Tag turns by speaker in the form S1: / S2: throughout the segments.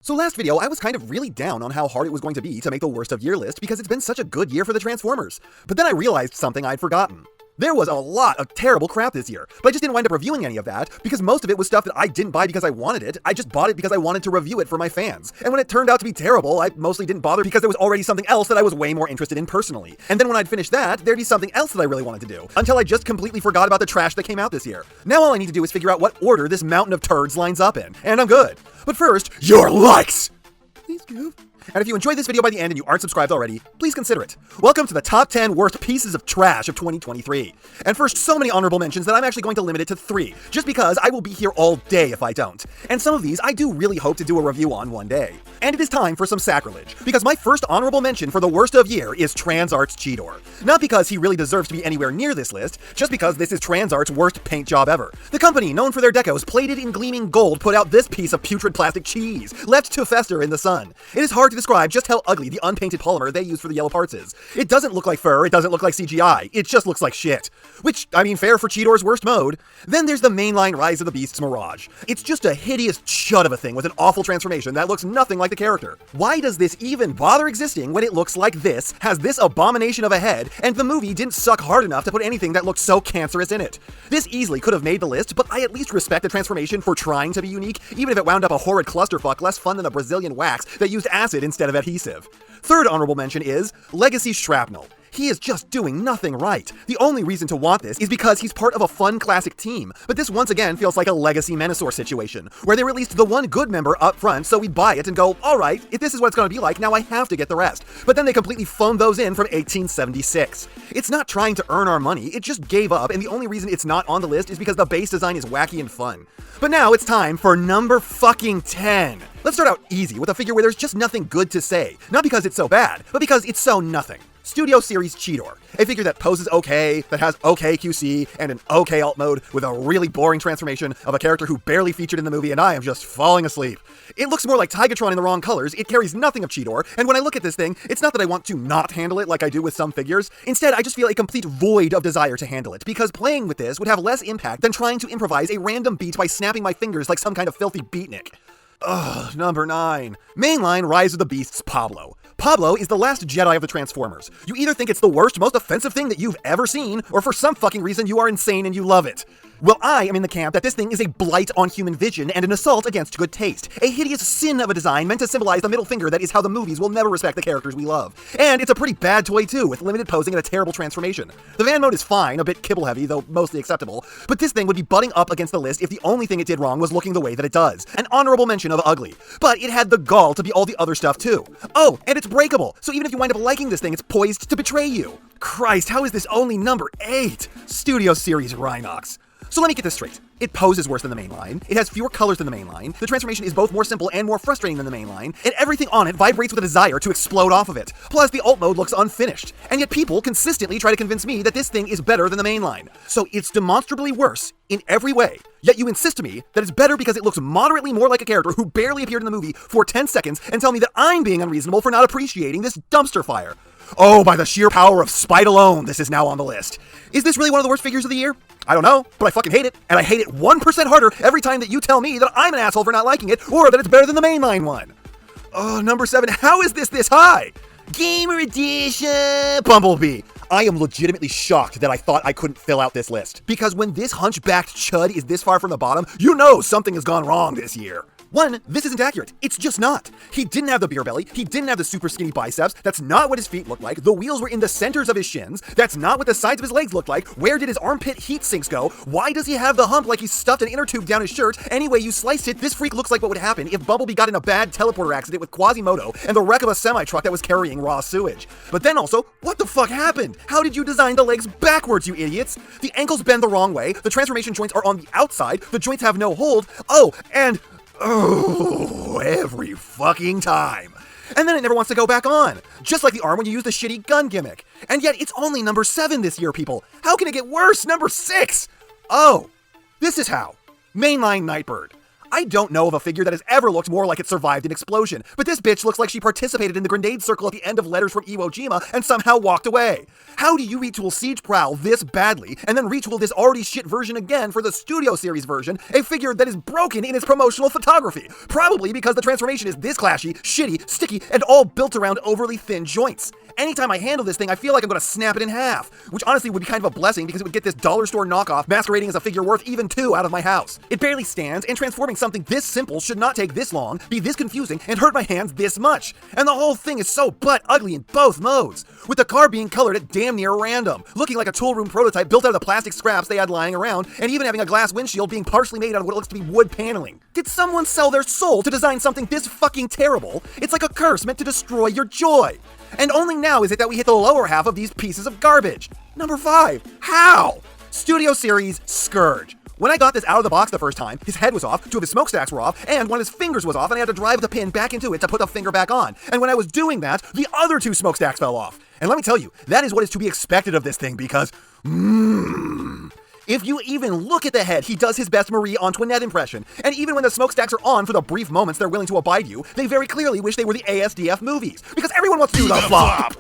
S1: So last video, I was kind of really down on how hard it was going to be to make the worst of year list because it's been such a good year for the Transformers. But then I realized something I'd forgotten. There was a lot of terrible crap this year, but I just didn't wind up reviewing any of that because most of it was stuff that I didn't buy because I wanted it. I just bought it because I wanted to review it for my fans. And when it turned out to be terrible, I mostly didn't bother because there was already something else that I was way more interested in personally. And then when I'd finished that, there'd be something else that I really wanted to do, until I just completely forgot about the trash that came out this year. Now all I need to do is figure out what order this mountain of turds lines up in, and I'm good. But first, your likes! Please, Goof. And if you enjoyed this video by the end and you aren't subscribed already, please consider it. Welcome to the top 10 worst pieces of trash of 2023. And first, so many honorable mentions that I'm actually going to limit it to 3, just because I will be here all day if I don't. And some of these I do really hope to do a review on one day. And it is time for some sacrilege, because my first honorable mention for the worst of year is TransArt's Cheetor. Not because he really deserves to be anywhere near this list, just because this is TransArt's worst paint job ever. The company, known for their decos plated in gleaming gold, put out this piece of putrid plastic cheese, left to fester in the sun. It is hard to describe just how ugly the unpainted polymer they use for the yellow parts is. It doesn't look like fur, it doesn't look like CGI, it just looks like shit. Which, I mean, fair for Cheetor's worst mode. Then there's the mainline Rise of the Beasts Mirage. It's just a hideous chud of a thing with an awful transformation that looks nothing like the character. Why does this even bother existing when it looks like this, has this abomination of a head, and the movie didn't suck hard enough to put anything that looked so cancerous in it? This easily could have made the list, but I at least respect the transformation for trying to be unique, even if it wound up a horrid clusterfuck less fun than a Brazilian wax that used acid instead of adhesive. Third honorable mention is Legacy Shrapnel. He is just doing nothing right. The only reason to want this is because he's part of a fun classic team, but this once again feels like a Legacy Menasor situation, where they released the one good member up front so we buy it and go, alright, if this is what it's going to be like, now I have to get the rest. But then they completely phoned those in from 1876. It's not trying to earn our money, it just gave up, and the only reason it's not on the list is because the base design is wacky and fun. But now it's time for number fucking 10. Let's start out easy with a figure where there's just nothing good to say. Not because it's so bad, but because it's so nothing. Studio Series Cheetor, a figure that poses okay, that has okay QC, and an okay alt mode with a really boring transformation of a character who barely featured in the movie, and I am just falling asleep. It looks more like Tigatron in the wrong colors, it carries nothing of Cheetor, and when I look at this thing, it's not that I want to not handle it like I do with some figures. Instead, I just feel a complete void of desire to handle it, because playing with this would have less impact than trying to improvise a random beat by snapping my fingers like some kind of filthy beatnik. Ugh, number 9. Mainline Rise of the Beasts Pablo. Pablo is the last Jedi of the Transformers. You either think it's the worst, most offensive thing that you've ever seen, or for some fucking reason you are insane and you love it. Well, I am in the camp that this thing is a blight on human vision and an assault against good taste. A hideous sin of a design meant to symbolize the middle finger that is how the movies will never respect the characters we love. And it's a pretty bad toy too, with limited posing and a terrible transformation. The van mode is fine, a bit kibble heavy, though mostly acceptable, but this thing would be butting up against the list if the only thing it did wrong was looking the way that it does. An honorable mention of ugly. But it had the gall to be all the other stuff too. Oh, and it's breakable, so even if you wind up liking this thing, it's poised to betray you. Christ, how is this only number 8? Studio Series Rhinox. So let me get this straight. It poses worse than the main line, it has fewer colors than the main line, the transformation is both more simple and more frustrating than the main line, and everything on it vibrates with a desire to explode off of it. Plus, the alt mode looks unfinished. And yet people consistently try to convince me that this thing is better than the main line. So it's demonstrably worse in every way, yet you insist to me that it's better because it looks moderately more like a character who barely appeared in the movie for 10 seconds and tell me that I'm being unreasonable for not appreciating this dumpster fire. Oh, by the sheer power of spite alone, this is now on the list. Is this really one of the worst figures of the year? I don't know, but I fucking hate it, and I hate it 1% harder every time that you tell me that I'm an asshole for not liking it, or that it's better than the mainline one. Oh, number 7, how is this high? Gamer Edition Bumblebee. I am legitimately shocked that I thought I couldn't fill out this list, because when this hunchbacked chud is this far from the bottom, you know something has gone wrong this year. 1, this isn't accurate. It's just not. He didn't have the beer belly. He didn't have the super skinny biceps. That's not what his feet looked like. The wheels were in the centers of his shins. That's not what the sides of his legs looked like. Where did his armpit heat sinks go? Why does he have the hump like he stuffed an inner tube down his shirt? Anyway, you sliced it. This freak looks like what would happen if Bumblebee got in a bad teleporter accident with Quasimodo and the wreck of a semi-truck that was carrying raw sewage. But then also, what the fuck happened? How did you design the legs backwards, you idiots? The ankles bend the wrong way. The transformation joints are on the outside. The joints have no hold. Oh, every fucking time. And then it never wants to go back on. Just like the arm when you use the shitty gun gimmick. And yet it's only number 7 this year, people. How can it get worse? Number 6! Oh, this is how. Mainline Nightbird. I don't know of a figure that has ever looked more like it survived an explosion, but this bitch looks like she participated in the grenade circle at the end of Letters from Iwo Jima and somehow walked away. How do you retool Siege Prowl this badly, and then retool this already shit version again for the Studio Series version, a figure that is broken in its promotional photography? Probably because the transformation is this clashy, shitty, sticky, and all built around overly thin joints. Anytime I handle this thing, I feel like I'm gonna snap it in half, which honestly would be kind of a blessing because it would get this dollar store knockoff masquerading as a figure worth even $2 out of my house. It barely stands, and transforming something this simple should not take this long, be this confusing, and hurt my hands this much. And the whole thing is so butt ugly in both modes, with the car being colored at damn near random, looking like a tool room prototype built out of the plastic scraps they had lying around, and even having a glass windshield being partially made out of what looks to be wood paneling. Did someone sell their soul to design something this fucking terrible? It's like a curse meant to destroy your joy. And only now is it that we hit the lower half of these pieces of garbage. Number 5. How? Studio Series Scourge. When I got this out of the box the first time, his head was off, 2 of his smokestacks were off, and one of his fingers was off, and I had to drive the pin back into it to put the finger back on. And when I was doing that, the other 2 smokestacks fell off. And let me tell you, that is what is to be expected of this thing because, if you even look at the head, he does his best Marie Antoinette impression. And even when the smokestacks are on for the brief moments they're willing to abide you, they very clearly wish they were the ASDF movies. Because everyone wants to do the flop!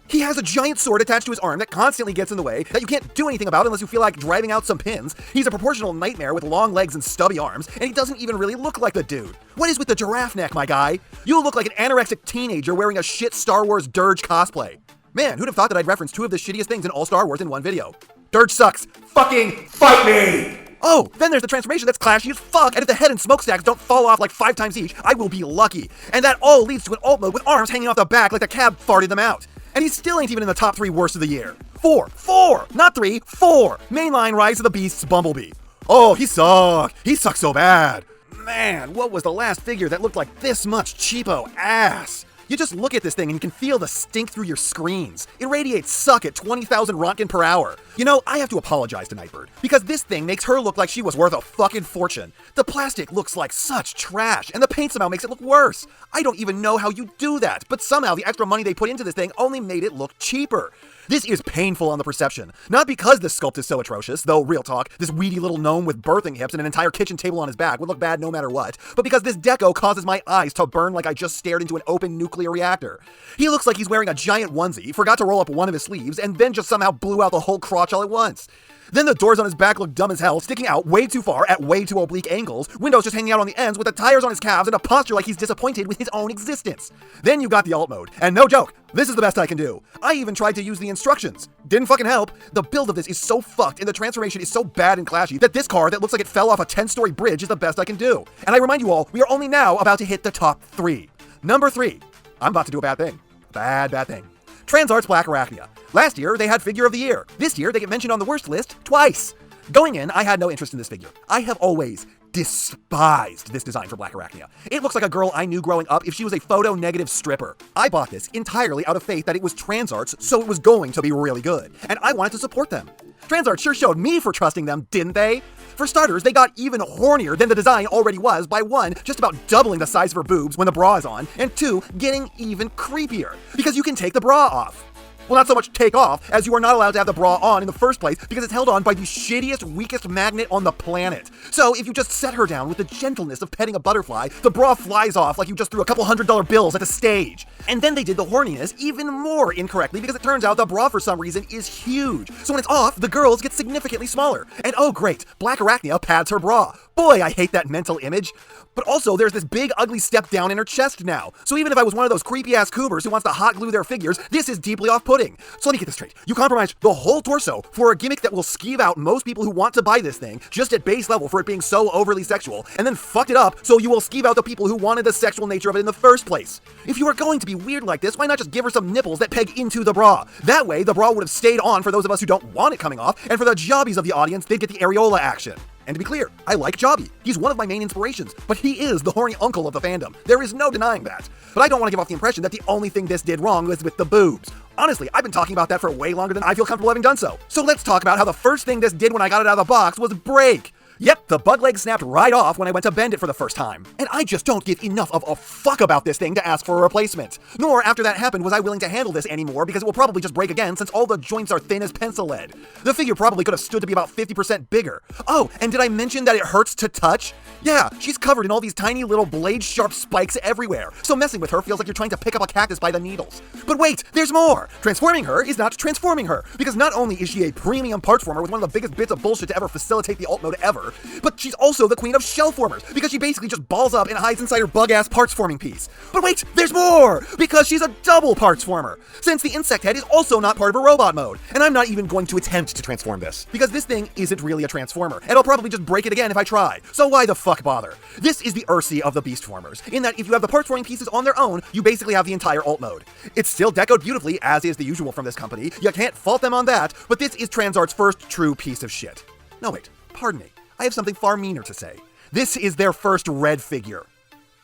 S1: He has a giant sword attached to his arm that constantly gets in the way, that you can't do anything about unless you feel like driving out some pins. He's a proportional nightmare with long legs and stubby arms, and he doesn't even really look like the dude. What is with the giraffe neck, my guy? You look like an anorexic teenager wearing a shit Star Wars Dirge cosplay. Man, who'd have thought that I'd reference 2 of the shittiest things in all Star Wars in one video? Dirge sucks. Fucking fight me! Oh, then there's the transformation that's clashy as fuck, and if the head and smokestacks don't fall off like 5 times each, I will be lucky. And that all leads to an alt mode with arms hanging off the back like the cab farted them out. And he still ain't even in the top 3 worst of the year. 4, not 3, 4. Mainline Rise of the Beasts Bumblebee. Oh, he sucks so bad. Man, what was the last figure that looked like this much cheapo ass? You just look at this thing and you can feel the stink through your screens. It radiates suck at 20,000 Rontgen per hour. You know, I have to apologize to Nightbird, because this thing makes her look like she was worth a fucking fortune. The plastic looks like such trash, and the paint somehow makes it look worse. I don't even know how you do that, but somehow the extra money they put into this thing only made it look cheaper. This is painful on the perception. Not because this sculpt is so atrocious, though real talk, this weedy little gnome with birthing hips and an entire kitchen table on his back would look bad no matter what, but because this deco causes my eyes to burn like I just stared into an open nuclear reactor. He looks like he's wearing a giant onesie, forgot to roll up one of his sleeves, and then just somehow blew out the whole crotch all at once. Then the doors on his back look dumb as hell, sticking out way too far at way too oblique angles, windows just hanging out on the ends with the tires on his calves and a posture like he's disappointed with his own existence. Then you got the alt mode, and no joke, this is the best I can do. I even tried to use the instructions. Didn't fucking help. The build of this is so fucked and the transformation is so bad and clashy that this car that looks like it fell off a 10-story bridge is the best I can do. And I remind you all, we are only now about to hit the top 3. Number 3. I'm about to do a bad thing. Bad thing. Transart's Black Arachnia. Last year, they had Figure of the Year. This year, they get mentioned on the worst list twice. Going in, I had no interest in this figure. I have always despised this design for Black Arachnia. It looks like a girl I knew growing up if she was a photo-negative stripper. I bought this entirely out of faith that it was Transart's, so it was going to be really good. And I wanted to support them. Transart sure showed me for trusting them, didn't they? For starters, they got even hornier than the design already was by 1, just about doubling the size of her boobs when the bra is on, and 2, getting even creepier, because you can take the bra off. Well, not so much take off, as you are not allowed to have the bra on in the first place because it's held on by the shittiest, weakest magnet on the planet. So if you just set her down with the gentleness of petting a butterfly, the bra flies off like you just threw a couple $100 bills at the stage. And then they did the horniness even more incorrectly because it turns out the bra for some reason is huge. So when it's off, the girls get significantly smaller. And oh great, Black Arachnia pads her bra. Boy, I hate that mental image. But also, there's this big, ugly step down in her chest now. So even if I was one of those creepy-ass coobers who wants to hot glue their figures, this is deeply off-putting. So let me get this straight. You compromised the whole torso for a gimmick that will skeeve out most people who want to buy this thing just at base level for it being so overly sexual, and then fucked it up so you will skeeve out the people who wanted the sexual nature of it in the first place. If you are going to be weird like this, why not just give her some nipples that peg into the bra? That way, the bra would have stayed on for those of us who don't want it coming off, and for the jobbies of the audience, they'd get the areola action. And to be clear, I like Jobby. He's one of my main inspirations, but he is the horny uncle of the fandom. There is no denying that. But I don't want to give off the impression that the only thing this did wrong was with the boobs. Honestly, I've been talking about that for way longer than I feel comfortable having done so. So let's talk about how the first thing this did when I got it out of the box was break. Yep, the bug leg snapped right off when I went to bend it for the first time. And I just don't give enough of a fuck about this thing to ask for a replacement. Nor, after that happened, was I willing to handle this anymore because it will probably just break again since all the joints are thin as pencil lead. The figure probably could have stood to be about 50% bigger. Oh, and did I mention that it hurts to touch? Yeah, she's covered in all these tiny little blade-sharp spikes everywhere, so messing with her feels like you're trying to pick up a cactus by the needles. But wait, there's more! Transforming her is not transforming her, because not only is she a premium parts former with one of the biggest bits of bullshit to ever facilitate the alt mode ever, but she's also the queen of shell formers, because she basically just balls up and hides inside her bug-ass parts forming piece. But wait, there's more! Because she's a double parts former, since the insect head is also not part of her robot mode, and I'm not even going to attempt to transform this, because this thing isn't really a transformer, and I'll probably just break it again if I try, so why the fuck bother? This is the Ursi of the beast formers, in that if you have the parts forming pieces on their own, you basically have the entire alt mode. It's still decoed beautifully, as is the usual from this company, you can't fault them on that, but this is Transart's first true piece of shit. No wait, pardon me, I have something far meaner to say. This is their first red figure.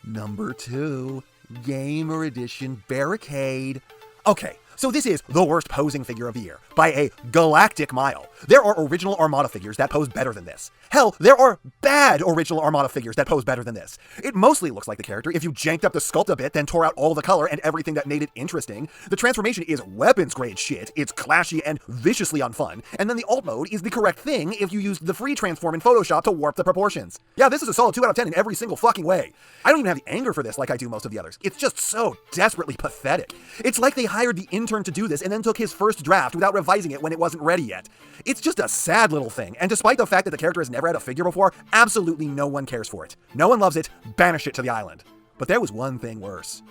S1: Number 2, Gamer Edition Barricade. Okay, so this is the worst posing figure of the year, by a galactic mile. There are original Armada figures that pose better than this. Hell, there are bad original Armada figures that pose better than this. It mostly looks like the character if you janked up the sculpt a bit, then tore out all the color and everything that made it interesting. The transformation is weapons grade shit, it's clashy and viciously unfun, and then the alt mode is the correct thing if you used the free transform in Photoshop to warp the proportions. Yeah, this is a solid 2 out of 10 in every single fucking way. I don't even have the anger for this like I do most of the others. It's just so desperately pathetic. It's like they hired the intern to do this and then took his first draft without revising it when it wasn't ready yet. It's just a sad little thing, and despite the fact that the character has never had a figure before, absolutely no one cares for it. No one loves it, banish it to the island. But there was one thing worse.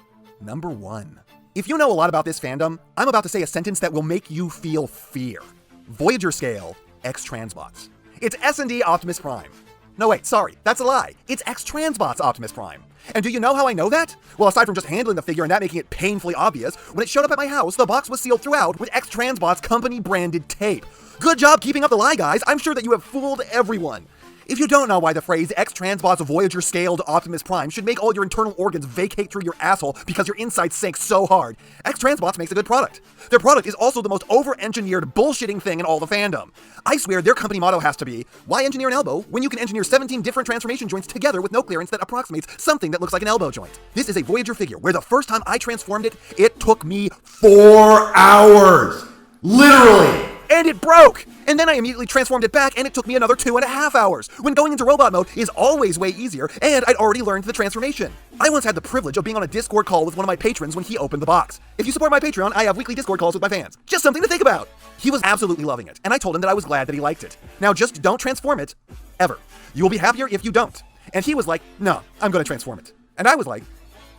S1: Number 1. If you know a lot about this fandom, I'm about to say a sentence that will make you feel fear. Voyager scale, X-Transbots. It's S&D Optimus Prime. No wait, sorry, that's a lie. It's X-Transbots Optimus Prime. And do you know how I know that? Well, aside from just handling the figure and that making it painfully obvious, when it showed up at my house, the box was sealed throughout with X-Transbots company-branded tape. Good job keeping up the lie, guys. I'm sure that you have fooled everyone. If you don't know why the phrase X-Transbots Voyager-scaled Optimus Prime should make all your internal organs vacate through your asshole because your insides sank so hard, X-Transbots makes a good product. Their product is also the most over-engineered bullshitting thing in all the fandom. I swear their company motto has to be, why engineer an elbow when you can engineer 17 different transformation joints together with no clearance that approximates something that looks like an elbow joint. This is a Voyager figure where the first time I transformed it, it took me 4 hours. Literally. And it broke! And then I immediately transformed it back, and it took me another 2.5 hours, when going into robot mode is always way easier, and I'd already learned the transformation. I once had the privilege of being on a Discord call with one of my patrons when he opened the box. If you support my Patreon, I have weekly Discord calls with my fans. Just something to think about! He was absolutely loving it, and I told him that I was glad that he liked it. Now just don't transform it, ever. You will be happier if you don't. And he was like, no, I'm gonna transform it. And I was like,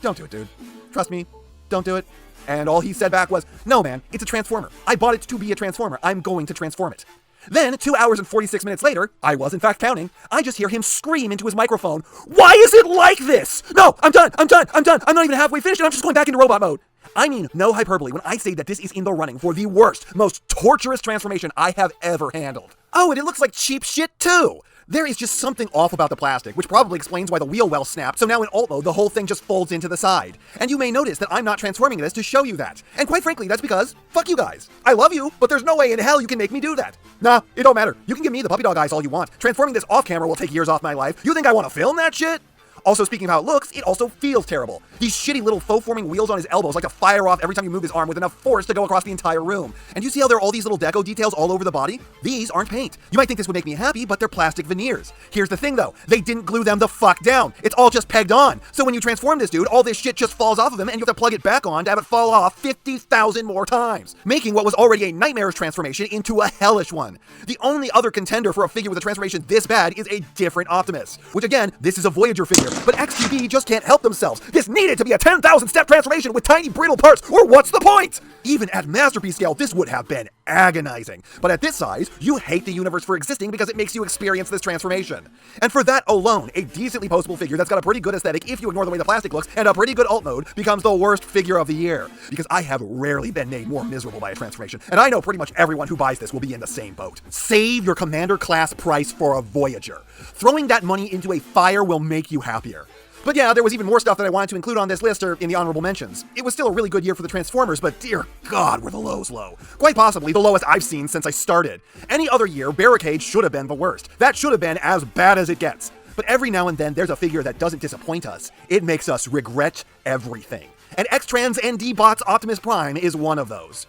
S1: don't do it, dude. Trust me, don't do it. And all he said back was, no man, it's a transformer. I bought it to be a transformer. I'm going to transform it. Then, 2 hours and 46 minutes later, I was in fact counting, I just hear him scream into his microphone, why is it like this? No, I'm done. I'm not even halfway finished and I'm just going back into robot mode. I mean, no hyperbole when I say that this is in the running for the worst, most torturous transformation I have ever handled. Oh, and it looks like cheap shit too. There is just something off about the plastic, which probably explains why the wheel well snapped, so now in alt mode, the whole thing just folds into the side. And you may notice that I'm not transforming this to show you that. And quite frankly, that's because, fuck you guys. I love you, but there's no way in hell you can make me do that. Nah, it don't matter. You can give me the puppy dog eyes all you want. Transforming this off camera will take years off my life. You think I want to film that shit? Also, speaking of how it looks, it also feels terrible. These shitty little faux-forming wheels on his elbows like to fire off every time you move his arm with enough force to go across the entire room. And you see how there are all these little deco details all over the body? These aren't paint. You might think this would make me happy, but they're plastic veneers. Here's the thing though, they didn't glue them the fuck down. It's all just pegged on. So when you transform this dude, all this shit just falls off of him and you have to plug it back on to have it fall off 50,000 more times, making what was already a nightmarish transformation into a hellish one. The only other contender for a figure with a transformation this bad is a different Optimus, which again, this is a Voyager figure, but XTB just can't help themselves. This needed to be a 10,000 step transformation with tiny brittle parts, or what's the point? Even at masterpiece scale, this would have been agonizing. But at this size, you hate the universe for existing because it makes you experience this transformation. And for that alone, a decently postable figure that's got a pretty good aesthetic if you ignore the way the plastic looks, and a pretty good alt mode becomes the worst figure of the year. Because I have rarely been made more miserable by a transformation, and I know pretty much everyone who buys this will be in the same boat. Save your Commander class price for a Voyager. Throwing that money into a fire will make you happier. But yeah, there was even more stuff that I wanted to include on this list or in the honorable mentions. It was still a really good year for the Transformers, but dear God, were the lows low. Quite possibly the lowest I've seen since I started. Any other year, Barricade should have been the worst. That should have been as bad as it gets. But every now and then, there's a figure that doesn't disappoint us. It makes us regret everything. And X-Trans ND-Bots Optimus Prime is one of those.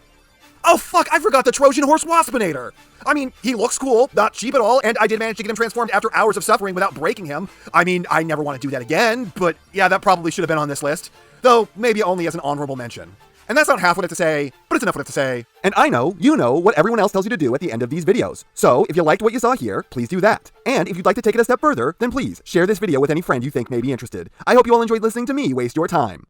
S1: Oh fuck, I forgot the Trojan Horse Waspinator! I mean, he looks cool, not cheap at all, and I did manage to get him transformed after hours of suffering without breaking him. I mean, I never want to do that again, but yeah, that probably should have been on this list. Though, maybe only as an honorable mention. And that's not half what I have to say, but it's enough what I have to say. And I know, you know, what everyone else tells you to do at the end of these videos. So, if you liked what you saw here, please do that. And if you'd like to take it a step further, then please, share this video with any friend you think may be interested. I hope you all enjoyed listening to me waste your time.